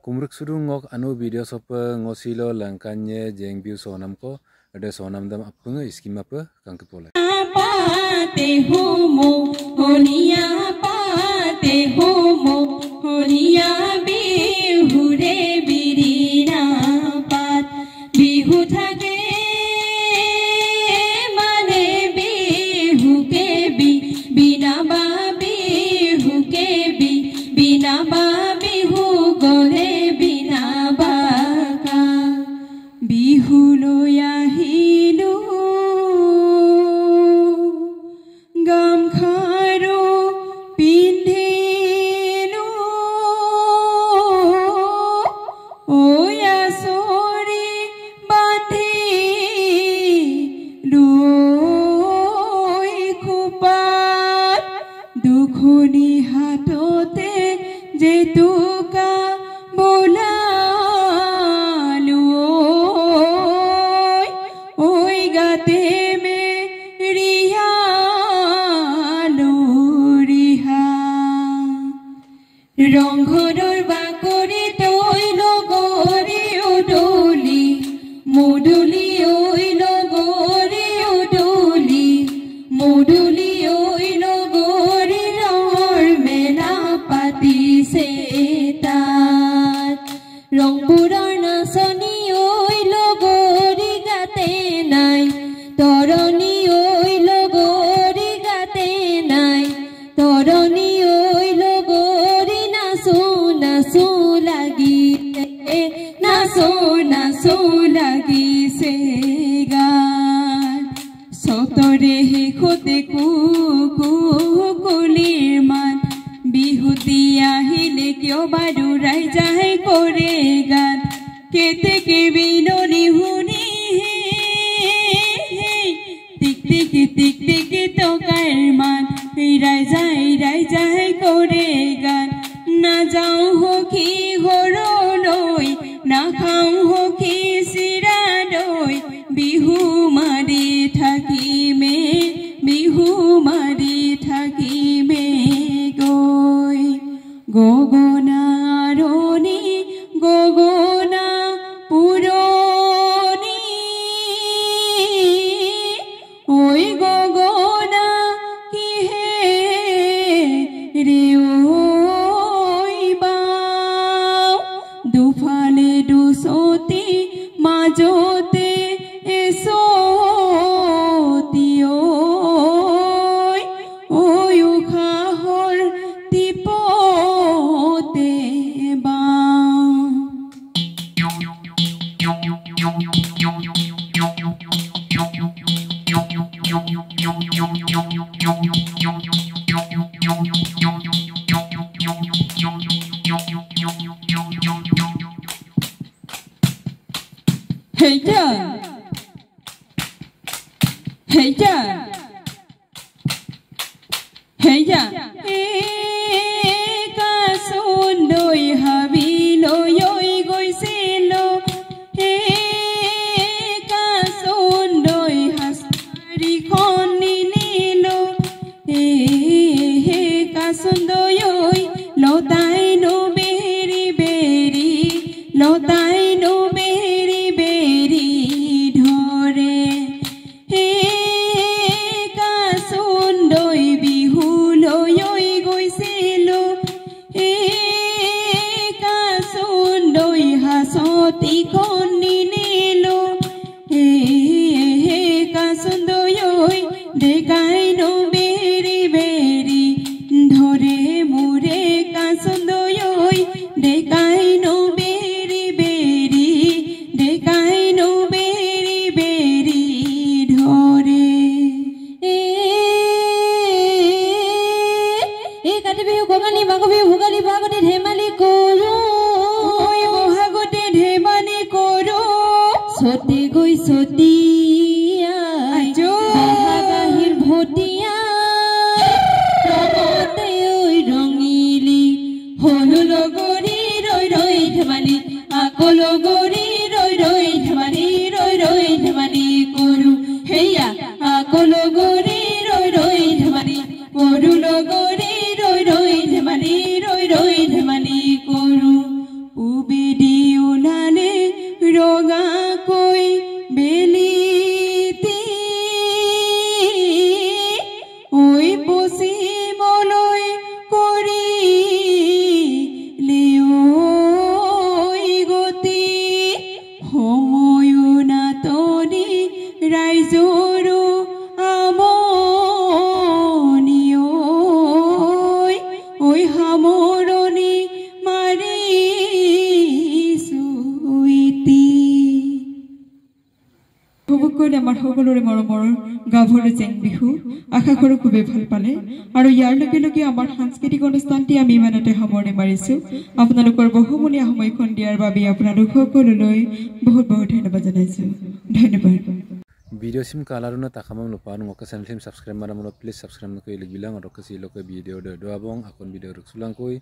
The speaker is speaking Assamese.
kumruk sudu ngok anu video sopa ngosilo langkanye jeng biu sonam ko ada sonam dam apung iskim apa kang kepola पाते होमो होनिया पाते होमो होनिया बिहुरे बिरिना पात बिहु थाके माने बिहु के बिना बा बिहु के बिना बा बिहु गले बिना बाका बिहु लोया हिलु गामखारो पिंधेलो ओया सोरी बांधे लोई खुपात दुखुनी हाथोते जेतुका बोला लो ओई गाते में रिया रंघर बाकरे तैल गरे उडली मुडुली ओइल गरे उडली मुडुली ओइल गरे रंगर मेला पातिसे तात रंगपुरर नाचनी ओइल गरे गाते नाई तरणी ओइल गरे गाते नाई तरणी লাগিছে গান সতরে হেখতে কুকুলিৰ মান বিহুতি আহিলে কিয় বাৰু ৰাইজাই কৰে গান কেতেকে বিননি শুনি টিক টিক টকাৰ মান ৰাইজাই কৰে গান নাযাওঁ সখী ঘৰলৈ নাখাওঁ সখী চিৰা দৈ বিহু মাৰি থাকিমে গৈ গগনাৰণী গগনা পুৰণি ঐ গগনা কিহে ৰে দুফালে দুচতি মাজতে এচতি ঐ উশাহৰ টিপতে বাওঁ হেয়া কাচুন্দৈ হাবিলৈ গৈছিলো কাচুন্দৈ হাচাৰিখন নিনিলো কাচুন্দৈ লতাই বেৰি বেৰি লতাই বেৰি বেৰি ধৰে কাচুন্দৈ বিহুলৈ গৈছিলো কাচুন্দৈ হাচতিখন নিনিলো কাচুন্দৈ ডেকাই বেৰি বেৰি ধৰে মোৰে কাচুন্দৈ ডেকাই বেৰি বেৰি ডেকাই বেৰি বেৰি ধৰে কাতি বিহু কঙালী মাঘ বিহু ভোগালী বহাগতে ধেমালি কৰো বহাগতে ধেমালি কৰো সতি গৈ সতিয়া বহাগাহীৰ ভটিয়া লগতে ৰঙিলি হলু লগৰী ৰৈ ধেমালি আকৌ লগৰী ৰৈ ধেমালি ধেমালি কৰো হেয়া আকৌ লগৰী ৰৈ ধেমালি কৰো লগৰী ৰৈ ধেমালি ধেমালি কৰো উবে সকলোৰে মৰমৰ গাভৰু জেং বিহু আশা কৰোঁ খুবেই ভাল পালে আৰু ইয়াৰ লগে লগে আমাৰ সাংস্কৃতিক অনুষ্ঠানটি আমি ইমানতে সামৰণি মাৰিছোঁ আপোনালোকৰ বহুমূলীয়া সময়খন দিয়াৰ বাবে আপোনালোক সকলোলৈ বহুত বহুত ধন্যবাদ জনাইছোঁ ধন্যবাদ video sim kalaruna takamam lupa nung oka channel sim subscribe mara mono please subscribe ko ilig bilang or kasi loka video do abong akon video ruksulang koi